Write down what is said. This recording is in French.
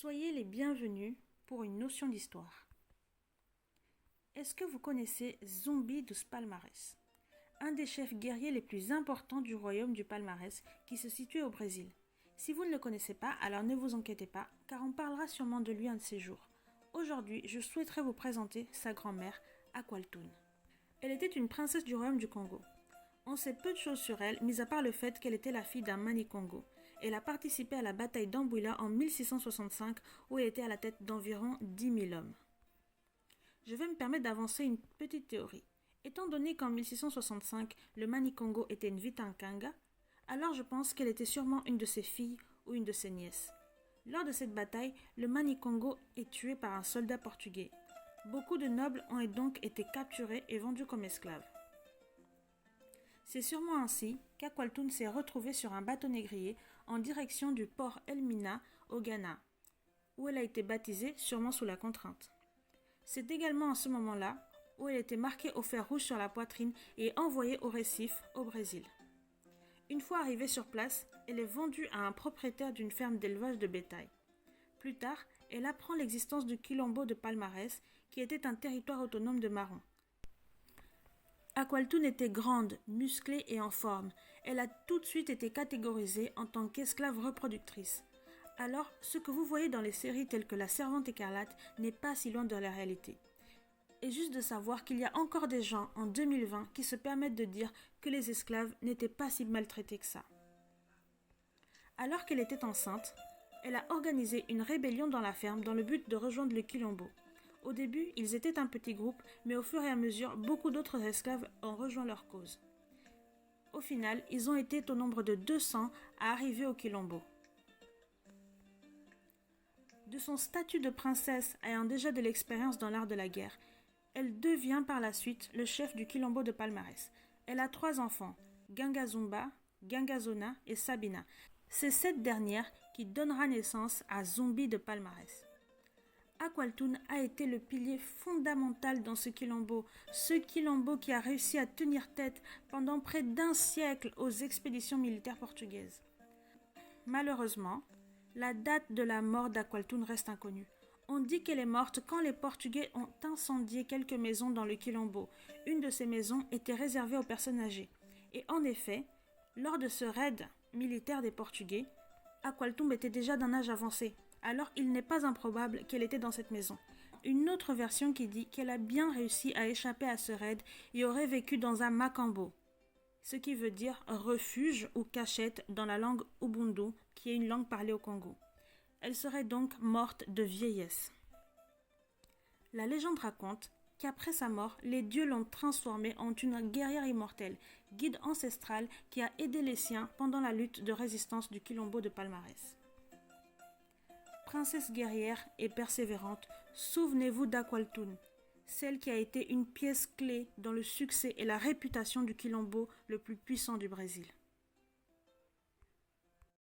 Soyez les bienvenus pour une notion d'histoire. Est-ce que vous connaissez Zumbi dos Palmares, un des chefs guerriers les plus importants du royaume du Palmarès qui se situe au Brésil? Si vous ne le connaissez pas, alors ne vous inquiétez pas, car on parlera sûrement de lui un de ces jours. Aujourd'hui, je souhaiterais vous présenter sa grand-mère, Aqualtune. Elle était une princesse du royaume du Congo. On sait peu de choses sur elle, mis à part le fait qu'elle était la fille d'un Mani-Congo. Elle a participé à la bataille d'Ambuila en 1665, où elle était à la tête d'environ 10 000 hommes. Je vais me permettre d'avancer une petite théorie. Étant donné qu'en 1665, le Mani-Congo était une Vitankanga, alors je pense qu'elle était sûrement une de ses filles ou une de ses nièces. Lors de cette bataille, le Mani-Congo est tué par un soldat portugais. Beaucoup de nobles ont donc été capturés et vendus comme esclaves. C'est sûrement ainsi qu'Aqualtune s'est retrouvée sur un bateau négrier en direction du port Elmina au Ghana, où elle a été baptisée sûrement sous la contrainte. C'est également à ce moment-là où elle était marquée au fer rouge sur la poitrine et envoyée au récif au Brésil. Une fois arrivée sur place, elle est vendue à un propriétaire d'une ferme d'élevage de bétail. Plus tard, elle apprend l'existence du Quilombo de Palmarès, qui était un territoire autonome de Marron. Aqualtune était grande, musclée et en forme. Elle a tout de suite été catégorisée en tant qu'esclave reproductrice. Alors, ce que vous voyez dans les séries telles que La Servante écarlate n'est pas si loin de la réalité. Et juste de savoir qu'il y a encore des gens en 2020 qui se permettent de dire que les esclaves n'étaient pas si maltraités que ça. Alors qu'elle était enceinte, elle a organisé une rébellion dans la ferme dans le but de rejoindre le Quilombo. Au début, ils étaient un petit groupe, mais au fur et à mesure, beaucoup d'autres esclaves ont rejoint leur cause. Au final, ils ont été au nombre de 200 à arriver au Quilombo. De son statut de princesse ayant déjà de l'expérience dans l'art de la guerre, elle devient par la suite le chef du Quilombo de Palmarès. Elle a 3 enfants, Gangazumba, Gangazona et Sabina. C'est cette dernière qui donnera naissance à Zumbi de Palmarès. Aqualtune a été le pilier fondamental dans ce Quilombo qui a réussi à tenir tête pendant près d'1 siècle aux expéditions militaires portugaises. Malheureusement, la date de la mort d'Aqualtune reste inconnue. On dit qu'elle est morte quand les Portugais ont incendié quelques maisons dans le Quilombo. Une de ces maisons était réservée aux personnes âgées. Et en effet, lors de ce raid militaire des Portugais, Aqualtune était déjà d'un âge avancé. Alors il n'est pas improbable qu'elle était dans cette maison. Une autre version qui dit qu'elle a bien réussi à échapper à ce raid et aurait vécu dans un macambo, ce qui veut dire refuge ou cachette dans la langue Ubundu, qui est une langue parlée au Congo. Elle serait donc morte de vieillesse. La légende raconte qu'après sa mort, les dieux l'ont transformée en une guerrière immortelle, guide ancestrale qui a aidé les siens pendant la lutte de résistance du Quilombo de Palmarès. Princesse guerrière et persévérante, souvenez-vous d'Aqualtune, celle qui a été une pièce clé dans le succès et la réputation du Quilombo le plus puissant du Brésil.